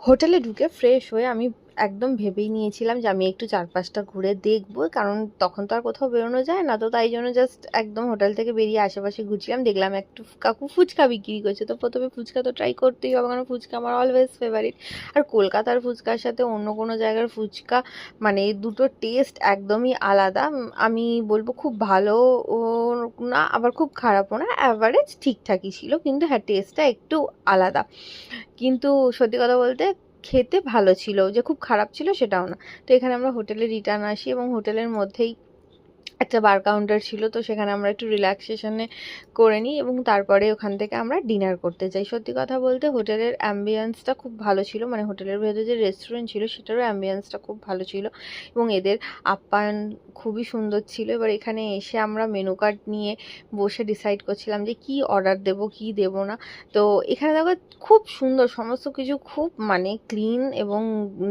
হোটেলে ঢুকে ফ্রেশ হয়ে আমি একদম ভেবেই নিয়েছিলাম যে আমি একটু চারপাশটা ঘুরে দেখবো, কারণ তখন তো আর কোথাও বেরোনো যায় না। তো তাই জন্য জাস্ট একদম হোটেল থেকে বেরিয়ে আশেপাশে ঘুরছিলাম, দেখলাম একটু কাকু ফুচকা বিক্রি করছে। তো প্রথমে ফুচকা তো ট্রাই করতেই হবে, কারণ ফুচকা আমার অলওয়েজ ফেভারিট। আর কলকাতার ফুচকার সাথে অন্য কোনো জায়গার ফুচকা মানে দুটো টেস্ট একদমই আলাদা। আমি বলবো খুব ভালো ও না, আবার খুব খারাপও না, অ্যাভারেজ ঠিকঠাকই ছিল, কিন্তু হ্যাঁ টেস্টটা একটু আলাদা। কিন্তু সত্যি কথা বলতে খেতে ভালো ছিল, যে খুব খারাপ ছিল সেটাও না। তো এখানে আমরা হোটেলে রিটার্ন আসি এবং হোটেলের মধ্যেই একটা বার কাউন্টার ছিল, তো সেখানে আমরা একটু রিল্যাক্সেশনে করে নিই এবং তারপরে ওখান থেকে আমরা ডিনার করতে যাই। সত্যি কথা বলতে হোটেলের অ্যাম্বিয়েন্সটা খুব ভালো ছিল, মানে হোটেলের ভেতরে যে রেস্টুরেন্ট ছিল সেটারও অ্যাম্বিয়েন্সটা খুব ভালো ছিল এবং এদের আপ্যায়ন খুবই সুন্দর ছিল। এবার এখানে এসে আমরা মেনু কার্ড নিয়ে বসে ডিসাইড করছিলাম যে কি অর্ডার দেব কি দেব না। তো এখানে দেখো খুব সুন্দর সমস্ত কিছু, খুব মানে ক্লিন এবং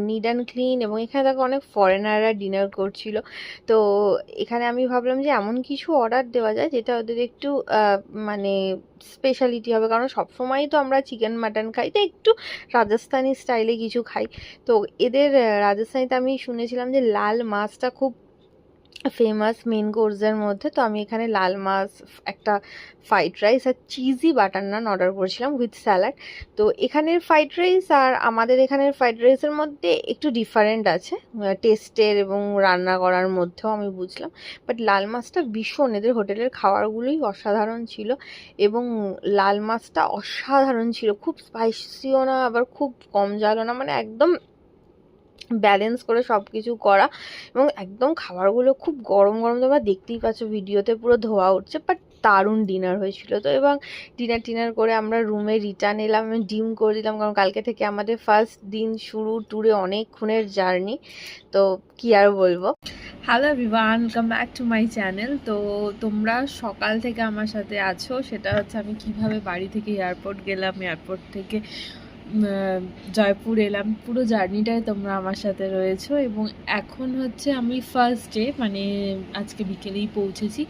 নিট অ্যান্ড ক্লিন, এবং এখানে দেখো অনেক ফরেনাররা ডিনার করছিল। তো এখানে আমি ভাবলাম যে এমন কিছু অর্ডার দেওয়া যায় যেটা ওদের একটু মানে স্পেশালিটি হবে, কারণ সবসময়ই তো আমরা চিকেন মাটন খাই, তো একটু রাজস্থানি স্টাইলে কিছু খাই। তো এদের রাজস্থানিতে আমি শুনেছিলাম যে লাল মাছটা খুব ফেমাস মেন কোর্সের মধ্যে। তো আমি এখানে লাল মাছ, একটা ফ্রাইড রাইস আর চিজি বাটার নান অর্ডার করেছিলাম উইথ স্যালাড। তো এখানের ফ্রাইড রাইস আর আমাদের এখানের ফ্রাইড রাইসের মধ্যে একটু ডিফারেন্ট আছে টেস্টের এবং রান্না করার মধ্যেও আমি বুঝলাম। বাট লাল মাছটা ভীষণ, এদের হোটেলের খাবারগুলোই অসাধারণ ছিল এবং লাল মাছটা অসাধারণ ছিল, খুব স্পাইসিও না আবার খুব কম ঝালও না, মানে একদম ব্যালেন্স করে সব কিছু করা। এবং একদম খাবারগুলো খুব গরম গরম, তোমরা দেখতেই পাচ্ছ ভিডিওতে পুরো ধোয়া উঠছে। বাট দারুণ ডিনার হয়েছিল। তো এবং ডিনার করে আমরা রুমে রিটার্ন এলাম, আমি ডিম করে দিলাম, কারণ কালকে থেকে আমাদের ফার্স্ট দিন শুরু ট্যুরে, অনেকক্ষণের জার্নি। তো কি আর বলবো। Hello everyone, welcome back to my channel. তো তোমরা সকাল থেকে আমার সাথে আছো, সেটা হচ্ছে আমি কিভাবে বাড়ি থেকে এয়ারপোর্ট গেলাম, এয়ারপোর্ট থেকে জয়পুর এলাম, পুরো জার্নিটাই তোমরা আমার সাথে রয়েছো। এবং এখন হচ্ছে আমি ফার্স্ট ডে, মানে আজকে বিকেলেই পৌঁছেছি,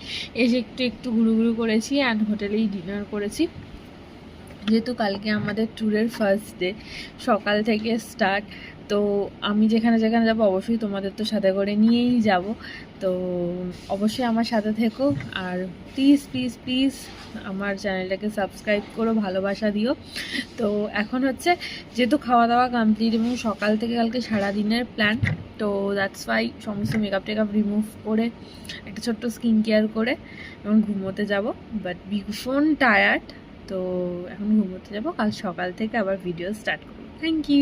এসে একটু একটু ঘুরু করেছি অ্যান্ড হোটেলেই ডিনার করেছি, যেহেতু কালকে আমাদের ট্যুরের ফার্স্ট ডে, সকাল থেকে স্টার্ট। তো আমি যেখানে যেখানে যাবো অবশ্যই তোমাদের তো সাথে করে নিয়েই যাব। তো অবশ্যই আমার সাথে থেকো, আর প্লিজ প্লিজ প্লিজ আমার চ্যানেলটাকে সাবস্ক্রাইব করো, ভালোবাসা দিও। তো এখন হচ্ছে যেহেতু খাওয়া দাওয়া কমপ্লিট এবং সকাল থেকে কালকে সারাদিনের প্ল্যান, তো দ্যাটস ওয়াই সমস্ত মেকআপ টেকআপ রিমুভ করে একটা ছোট্ট স্কিন কেয়ার করে এবং ঘুমোতে যাব। বাট ভীষণ টায়ার্ড, তো এখন ঘুমোতে যাব, কাল সকাল থেকে আবার ভিডিও স্টার্ট করবো। Thank you.